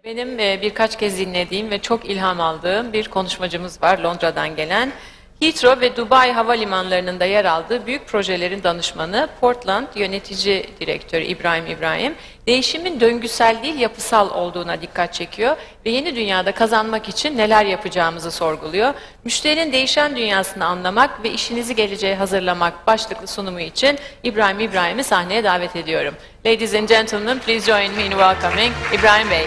Benim birkaç kez dinlediğim ve çok ilham aldığım bir konuşmacımız var Londra'dan gelen. Heathrow ve Dubai havalimanlarında yer aldığı büyük projelerin danışmanı, Portland yönetici direktörü İbrahim, değişimin döngüsel değil yapısal olduğuna dikkat çekiyor ve yeni dünyada kazanmak için neler yapacağımızı sorguluyor. Müşterinin değişen dünyasını anlamak ve işinizi geleceğe hazırlamak başlıklı sunumu için İbrahim'i sahneye davet ediyorum. Ladies and gentlemen, please join me in welcoming İbrahim Bey.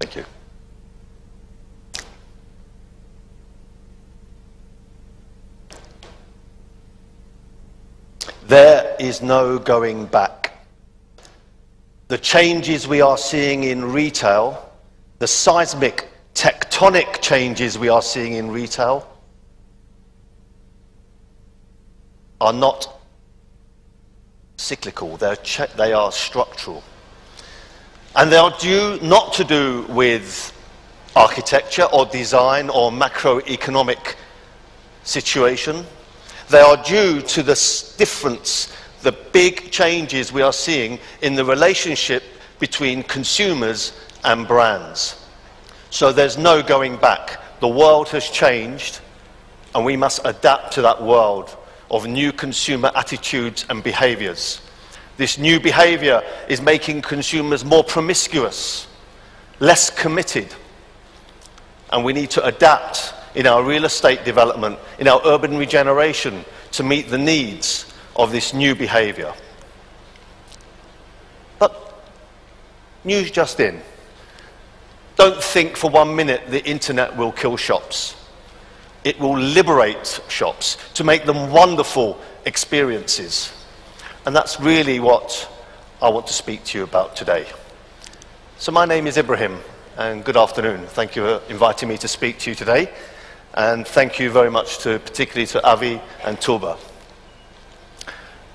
Thank you. There is no going back. The changes we are seeing in retail, the seismic, tectonic changes we are seeing in retail, are not cyclical, they are structural. And they are due not to do with architecture or design or macroeconomic situation. They are due to the difference, the big changes we are seeing in the relationship between consumers and brands. So there's no going back. The world has changed and we must adapt to that world of new consumer attitudes and behaviours. This new behaviour is making consumers more promiscuous, less committed, and we need to adapt in our real estate development, in our urban regeneration, to meet the needs of this new behaviour. But news just in. Don't think for 1 minute the internet will kill shops. It will liberate shops to make them wonderful experiences. And that's really what I want to speak to you about today. So my name is Ibrahim, and good afternoon. Thank you for inviting me to speak to you today. And thank you very much particularly to Avi and Tuba.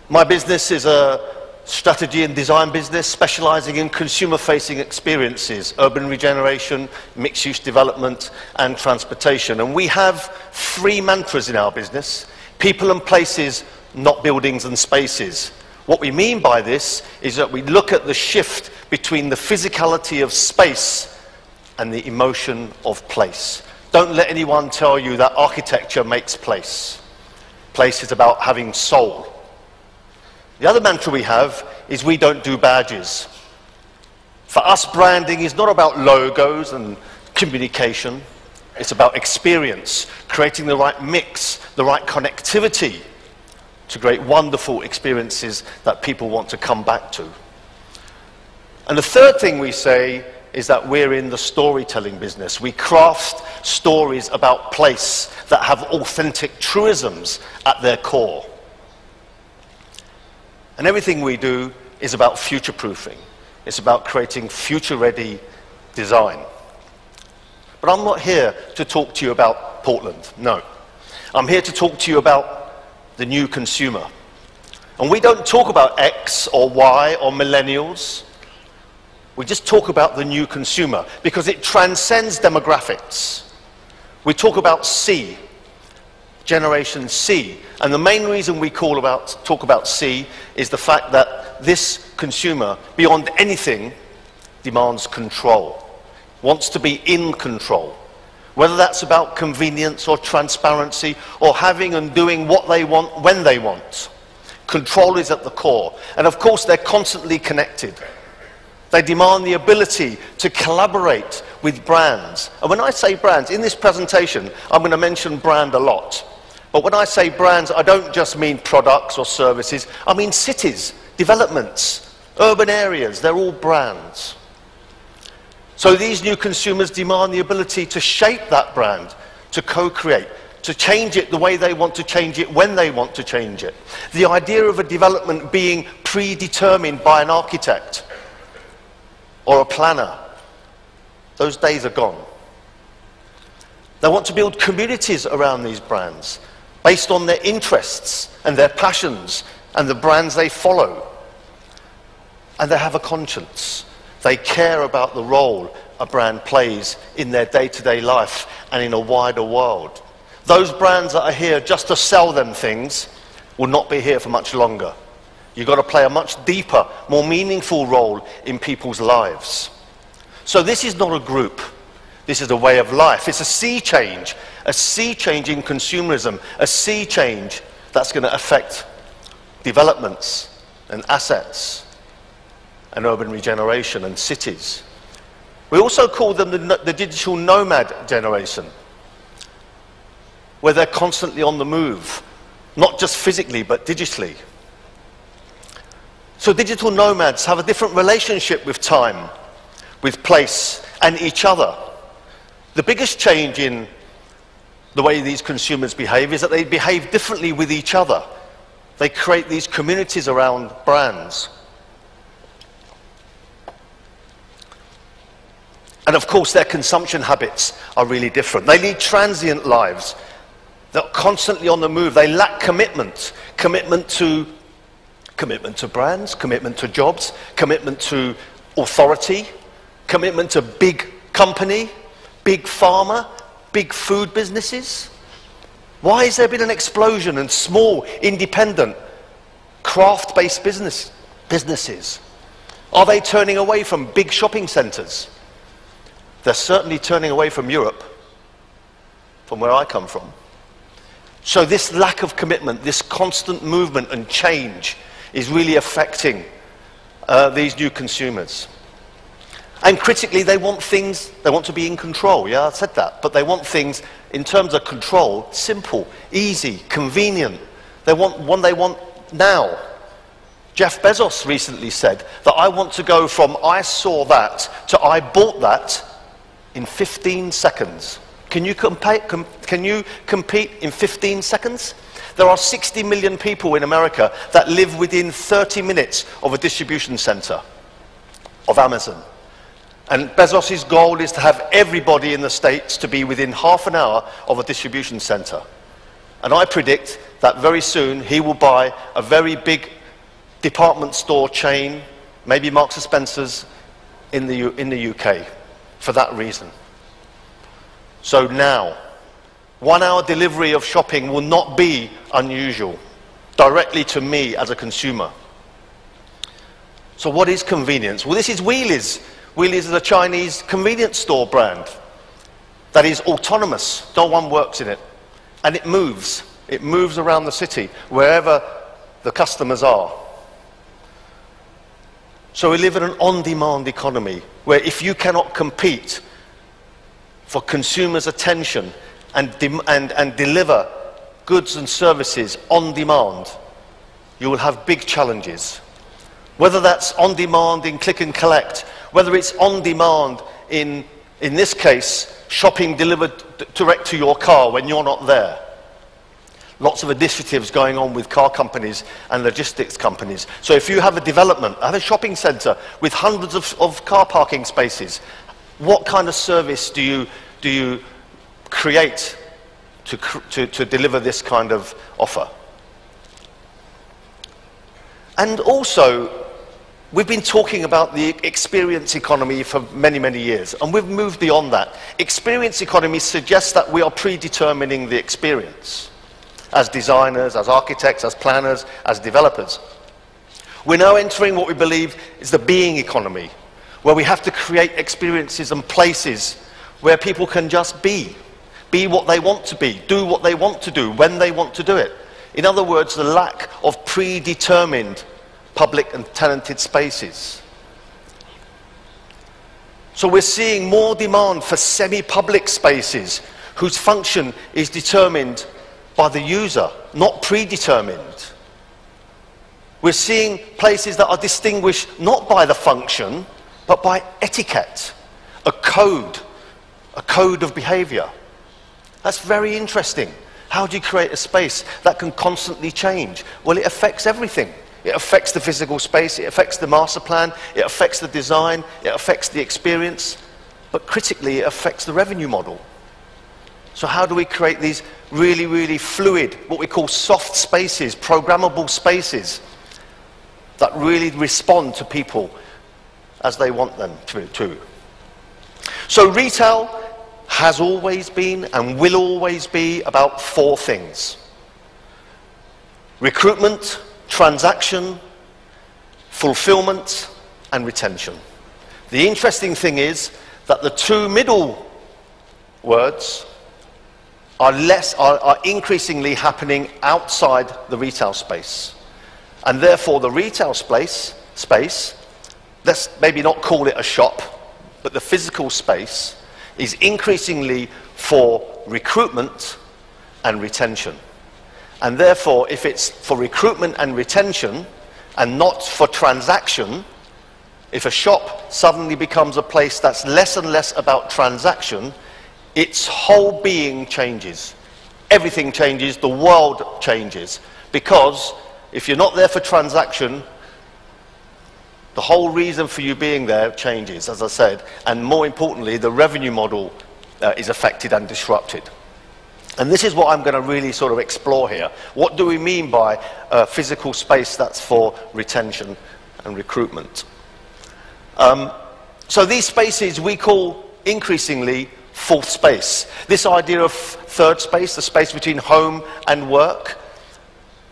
My business is a strategy and design business specializing in consumer-facing experiences, urban regeneration, mixed-use development, and transportation. And we have 3 mantras in our business: people and places, not buildings and spaces. What we mean by this is that we look at the shift between the physicality of space and the emotion of place. Don't let anyone tell you that architecture makes place. Place is about having soul. The other mantra we have is we don't do badges. For us, branding is not about logos and communication. It's about experience, creating the right mix, the right connectivity to create wonderful experiences that people want to come back to. And the third thing we say is that we're in the storytelling business. We craft stories about place that have authentic truisms at their core. And everything we do is about future-proofing. It's about creating future-ready design. But I'm not here to talk to you about Portland, no. I'm here to talk to you about the new consumer. And we don't talk about X or Y or millennials. We just talk about the new consumer because it transcends demographics. We talk about C, Generation C. And the main reason we talk about C is the fact that this consumer, beyond anything, demands control, wants to be in control. Whether that's about convenience or transparency or having and doing what they want when they want. Control is at the core. And of course, they're constantly connected. They demand the ability to collaborate with brands. And when I say brands, in this presentation, I'm going to mention brand a lot. But when I say brands, I don't just mean products or services. I mean cities, developments, urban areas. They're all brands. So these new consumers demand the ability to shape that brand, to co-create, to change it the way they want to change it, when they want to change it. The idea of a development being predetermined by an architect or a planner, those days are gone. They want to build communities around these brands based on their interests and their passions and the brands they follow. And they have a conscience. They care about the role a brand plays in their day-to-day life and in a wider world. Those brands that are here just to sell them things will not be here for much longer. You've got to play a much deeper, more meaningful role in people's lives. So this is not a group. This is a way of life. It's a sea change in consumerism, a sea change that's going to affect developments and assets and urban regeneration and cities. We also call them the digital nomad generation, where they're constantly on the move, not just physically, but digitally. So digital nomads have a different relationship with time, with place, and each other. The biggest change in the way these consumers behave is that they behave differently with each other. They create these communities around brands. And of course, their consumption habits are really different. They lead transient lives. They're constantly on the move. They lack commitment. Commitment to brands, commitment to jobs, commitment to authority, commitment to big company, big pharma, big food businesses. Why has there been an explosion in small, independent, craft-based businesses? Are they turning away from big shopping centres? They're certainly turning away from Europe, from where I come from. So this lack of commitment, this constant movement and change is really affecting these new consumers. And critically, they want things, they want to be in control. Yeah, I said that. But they want things, in terms of control, simple, easy, convenient. They want what they want now. Jeff Bezos recently said that I want to go from I saw that to I bought that in 15 seconds. Can you compete in 15 seconds? There are 60 million people in America that live within 30 minutes of a distribution center of Amazon. And Bezos' goal is to have everybody in the States to be within half an hour of a distribution center. And I predict that very soon he will buy a very big department store chain, maybe Marks and Spencer's in the UK, for that reason. So now, 1 hour delivery of shopping will not be unusual, directly to me as a consumer. So what is convenience? Well, this is Wheelys. Wheelys is a Chinese convenience store brand that is autonomous. No one works in it. And it moves. It moves around the city, wherever the customers are. So we live in an on-demand economy, where if you cannot compete for consumers' attention and deliver goods and services on demand, you will have big challenges. Whether that's on demand in click and collect, whether it's on demand in this case, shopping delivered direct to your car when you're not there. Lots of initiatives going on with car companies and logistics companies. So if you have a development, have a shopping centre with hundreds of car parking spaces, what kind of service do you create to deliver this kind of offer? And also, we've been talking about the experience economy for many, many years, and we've moved beyond that. Experience economy suggests that we are predetermining the experience as designers, as architects, as planners, as developers. We're now entering what we believe is the being economy, where we have to create experiences and places where people can just be what they want to be, do what they want to do, when they want to do it. In other words, the lack of predetermined public and tenanted spaces. So we're seeing more demand for semi-public spaces whose function is determined by the user, not predetermined. We're seeing places that are distinguished not by the function, but by etiquette, a code of behavior. That's very interesting. How do you create a space that can constantly change? Well, it affects everything. It affects the physical space, it affects the master plan, it affects the design, it affects the experience, but critically it affects the revenue model. So how do we create these really, really fluid, what we call soft spaces, programmable spaces that really respond to people as they want them to? So retail has always been and will always be about four things: recruitment, transaction, fulfillment, and retention. The interesting thing is that the two middle words are increasingly happening outside the retail space. And therefore the retail space, let's maybe not call it a shop, but the physical space is increasingly for recruitment and retention. And therefore, if it's for recruitment and retention and not for transaction, if a shop suddenly becomes a place that's less and less about transaction, its whole being changes. Everything changes, the world changes. Because if you're not there for transaction, the whole reason for you being there changes, as I said. And more importantly, the revenue model is affected and disrupted. And this is what I'm going to really sort of explore here. What do we mean by physical space that's for retention and recruitment? So these spaces we call increasingly fourth space. This idea of third space, the space between home and work.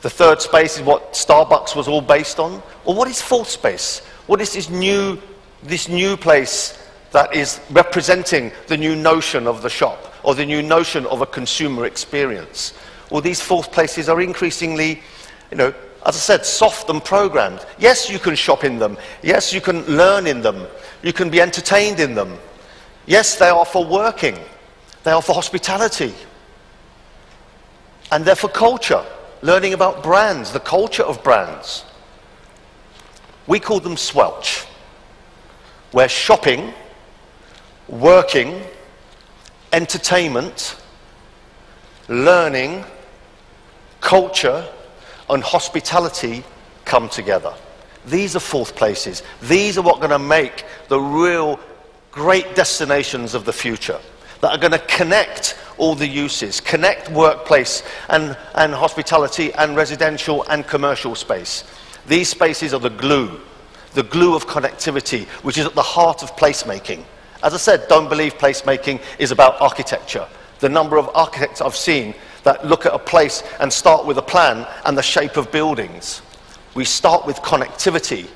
The third space is what Starbucks was all based on. Well, what is fourth space? What is this new place that is representing the new notion of the shop or the new notion of a consumer experience? Well, these fourth places are increasingly, as I said, soft and programmed. Yes, you can shop in them. Yes, you can learn in them. You can be entertained in them. Yes, they are for working. They are for hospitality. And they're for culture, learning about brands, the culture of brands. We call them Swelch, where shopping, working, entertainment, learning, culture, and hospitality come together. These are fourth places. These are what are going to make the real great destinations of the future, that are going to connect all the uses, connect workplace and hospitality and residential and commercial space. These spaces are the glue of connectivity, which is at the heart of placemaking. As I said, don't believe placemaking is about architecture. The number of architects I've seen that look at a place and start with a plan and the shape of buildings. We start with connectivity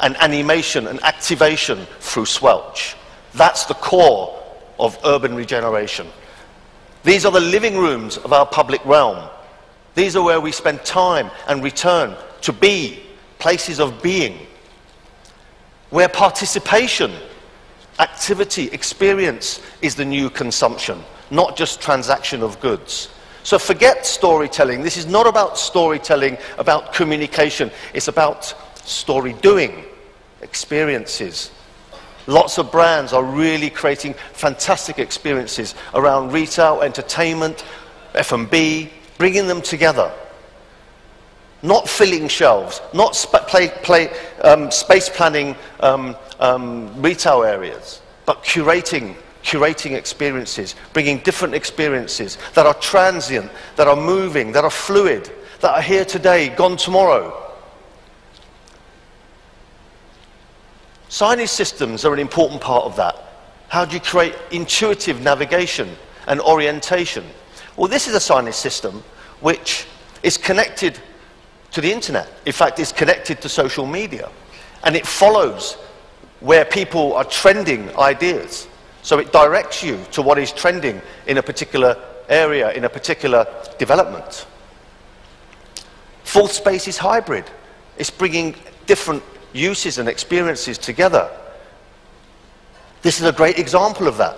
and animation and activation through Swelch. That's the core of urban regeneration. These are the living rooms of our public realm. These are where we spend time and return to be, places of being, where participation, activity, experience is the new consumption, not just transaction of goods. So forget storytelling. This is not about storytelling, about communication. It's about story doing, experiences. Lots of brands are really creating fantastic experiences around retail, entertainment, F&B, bringing them together. Not filling shelves, not space planning retail areas, but curating experiences, bringing different experiences that are transient, that are moving, that are fluid, that are here today, gone tomorrow. Signage systems are an important part of that. How do you create intuitive navigation and orientation? Well, this is a signage system which is connected to the internet. In fact, it's connected to social media. And it follows where people are trending ideas. So it directs you to what is trending in a particular area, in a particular development. Fourth space is hybrid. It's bringing different uses and experiences together. This is a great example of that.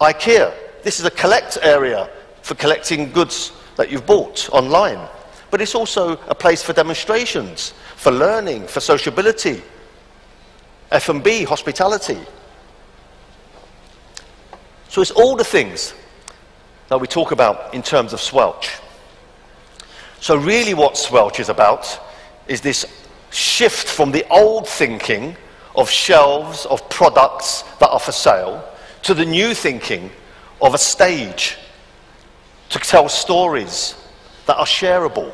IKEA, this is a collect area for collecting goods that you've bought online. But it's also a place for demonstrations, for learning, for sociability, F&B, hospitality. So it's all the things that we talk about in terms of Swelch. So really what Swelch is about is this shift from the old thinking of shelves, of products that are for sale, to the new thinking of a stage to tell stories that are shareable.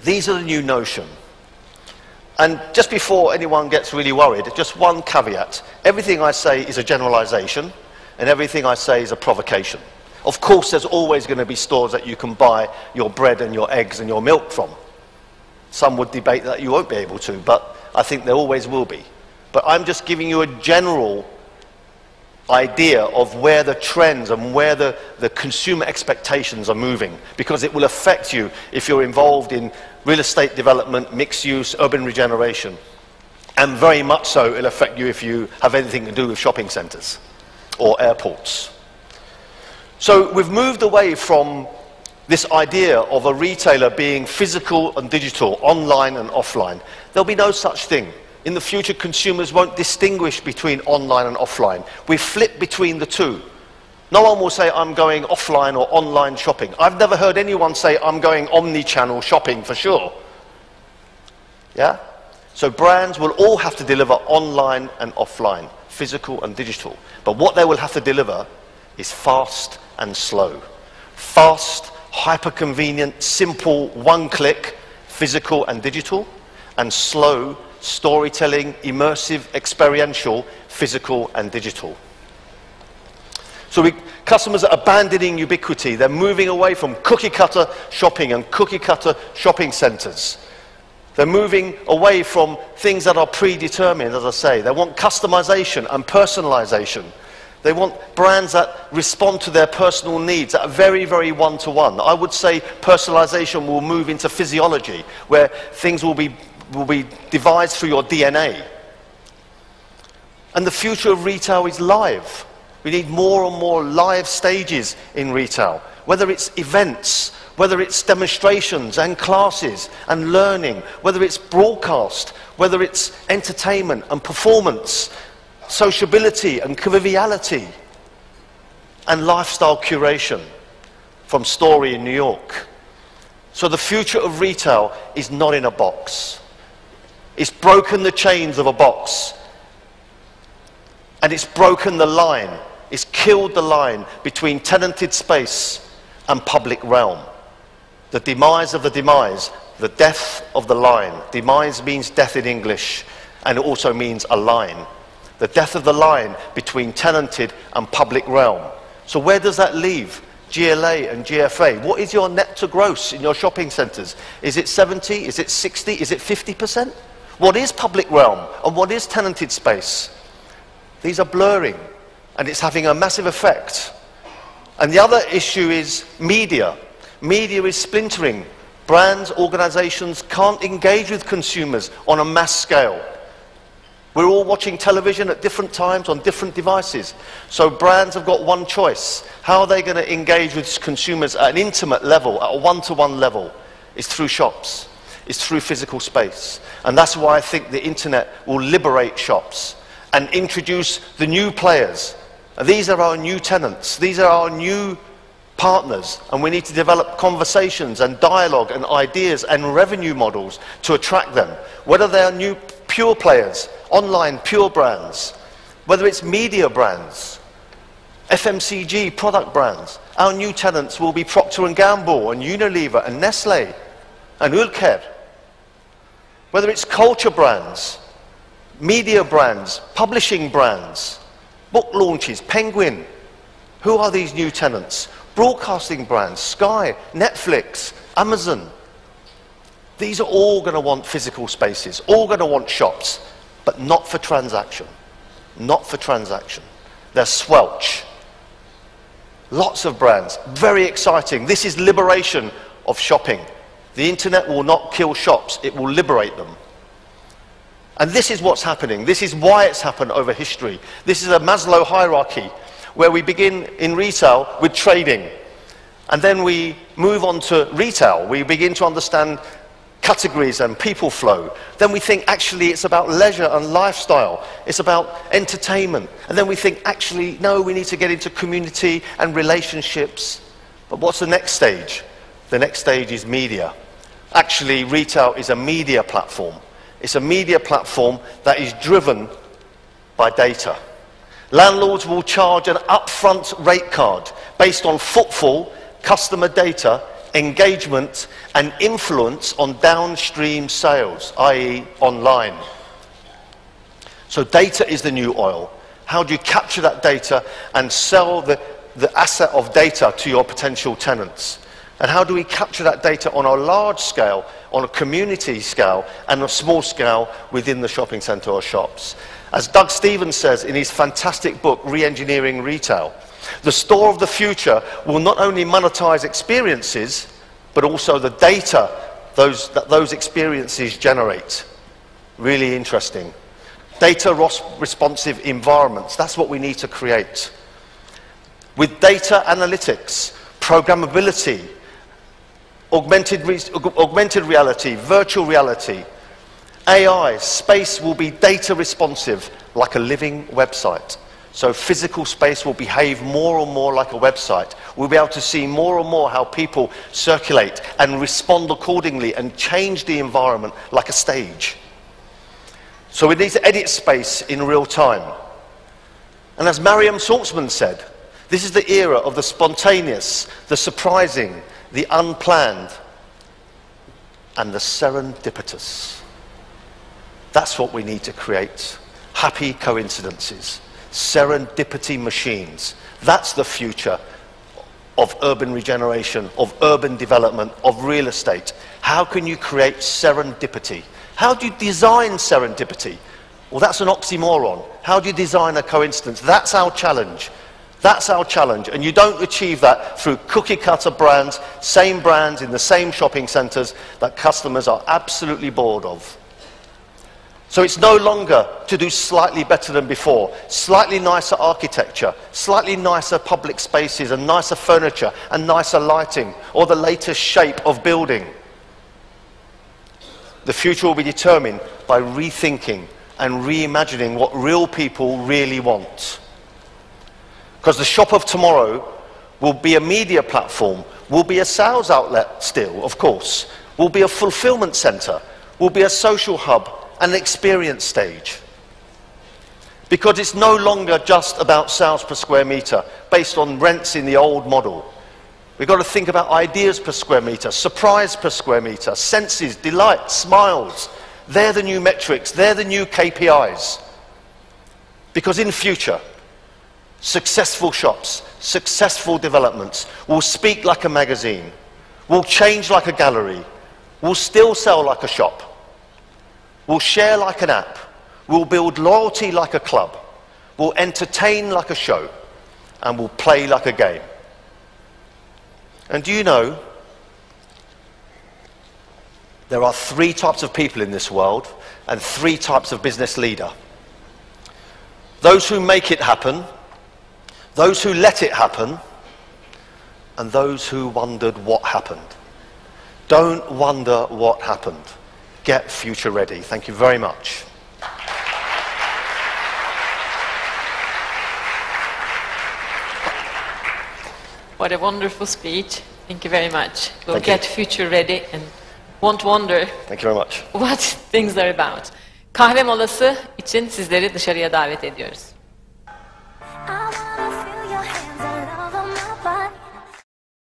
These are the new notion. And just before anyone gets really worried, just one caveat. Everything I say is a generalization, and everything I say is a provocation. Of course, there's always going to be stores that you can buy your bread and your eggs and your milk from. Some would debate that you won't be able to, but I think there always will be. But I'm just giving you a general idea of where the trends and where the consumer expectations are moving, because it will affect you if you're involved in real estate development, mixed use, urban regeneration. And very much so it'll affect you if you have anything to do with shopping centres or airports. So we've moved away from this idea of a retailer being physical and digital, online and offline. There'll be no such thing. In the future, consumers won't distinguish between online and offline. We flip between the two. No one will say, I'm going offline or online shopping. I've never heard anyone say, I'm going omni-channel shopping for sure. Yeah? So brands will all have to deliver online and offline, physical and digital. But what they will have to deliver is fast and slow. Fast, hyper-convenient, simple, one-click, physical and digital, and slow, storytelling, immersive, experiential, physical and digital. So customers are abandoning ubiquity. They're moving away from cookie-cutter shopping and cookie-cutter shopping centres. They're moving away from things that are predetermined, as I say. They want customization and personalization. They want brands that respond to their personal needs, that are very, very one-to-one. I would say personalization will move into physiology, where things will be devised through your DNA. And the future of retail is live. We need more and more live stages in retail, whether it's events, whether it's demonstrations and classes and learning, whether it's broadcast, whether it's entertainment and performance, sociability and conviviality, and lifestyle curation from Story in New York. So the future of retail is not in a box. It's broken the chains of a box. And it's broken the line. It's killed the line between tenanted space and public realm. The demise of the demise, the death of the line. Demise means death in English, and it also means a line. The death of the line between tenanted and public realm. So where does that leave GLA and GFA? What is your net to gross in your shopping centres? Is it 70? Is it 60? Is it 50%? What is public realm and what is tenanted space? These are blurring, and it's having a massive effect. And the other issue is media. Media is splintering. Brands, organisations can't engage with consumers on a mass scale. We're all watching television at different times on different devices. So brands have got one choice. How are they going to engage with consumers at an intimate level, at a one-to-one level? It's through shops. It's through physical space. And that's why I think the internet will liberate shops and introduce the new players. And these are our new tenants. These are our new partners. And we need to develop conversations and dialogue and ideas and revenue models to attract them. Whether they are new pure players, online pure brands, whether it's media brands, FMCG product brands. Our new tenants will be Procter & Gamble and Unilever and Nestle and Ülker. Whether it's culture brands, media brands, publishing brands, book launches, Penguin. Who are these new tenants? Broadcasting brands, Sky, Netflix, Amazon. These are all going to want physical spaces, all going to want shops, but not for transaction. Not for transaction. They're swelch. Lots of brands, very exciting. This is liberation of shopping. The internet will not kill shops, it will liberate them. And this is what's happening. This is why it's happened over history. This is a Maslow hierarchy, where we begin in retail with trading. And then we move on to retail. We begin to understand categories and people flow. Then we think actually it's about leisure and lifestyle. It's about entertainment. And then we think actually, no, we need to get into community and relationships. But what's the next stage? The next stage is media. Actually, retail is a media platform. It's a media platform that is driven by data. Landlords will charge an upfront rate card based on footfall, customer data, engagement, and influence on downstream sales, i.e. online. So data is the new oil. How do you capture that data and sell the asset of data to your potential tenants? And how do we capture that data on a large scale, on a community scale, and a small scale within the shopping centre or shops? As Doug Stevens says in his fantastic book, Re-Engineering Retail, the store of the future will not only monetize experiences, but also the data that those experiences generate. Really interesting. Data responsive environments, that's what we need to create. With data analytics, programmability, augmented reality, virtual reality, AI, space will be data responsive like a living website. So physical space will behave more and more like a website. We'll be able to see more and more how people circulate and respond accordingly and change the environment like a stage. So we need to edit space in real time. And as Mariam Saltzman said, this is the era of the spontaneous, the surprising, the unplanned, and the serendipitous. That's what we need to create. Happy coincidences. Serendipity machines. That's the future of urban regeneration, of urban development, of real estate. How can you create serendipity? How do you design serendipity? Well, that's an oxymoron. How do you design a coincidence? That's our challenge. That's our challenge. And you don't achieve that through cookie-cutter brands, same brands in the same shopping centres that customers are absolutely bored of. So it's no longer to do slightly better than before, slightly nicer architecture, slightly nicer public spaces and nicer furniture and nicer lighting, or the latest shape of building. The future will be determined by rethinking and reimagining what real people really want. Because the shop of tomorrow will be a media platform, will be a sales outlet still, of course, will be a fulfillment centre, will be a social hub, an experience stage. Because it's no longer just about sales per square metre, based on rents in the old model. We've got to think about ideas per square metre, surprise per square metre, senses, delight, smiles. They're the new metrics, they're the new KPIs. Because in future, successful shops, successful developments will speak like a magazine, will change like a gallery, will still sell like a shop, will share like an app, will build loyalty like a club, will entertain like a show, and will play like a game. And do you know, there are 3 types of people in this world and 3 types of business leader. Those who make it happen, those who let it happen, and those who wondered what happened. Don't wonder what happened. Get future ready. Thank you very much. What a wonderful speech. Thank you very much. We'll get future ready and won't wonder Thank you very much. what things are about. Kahve molası için sizleri dışarıya davet ediyoruz.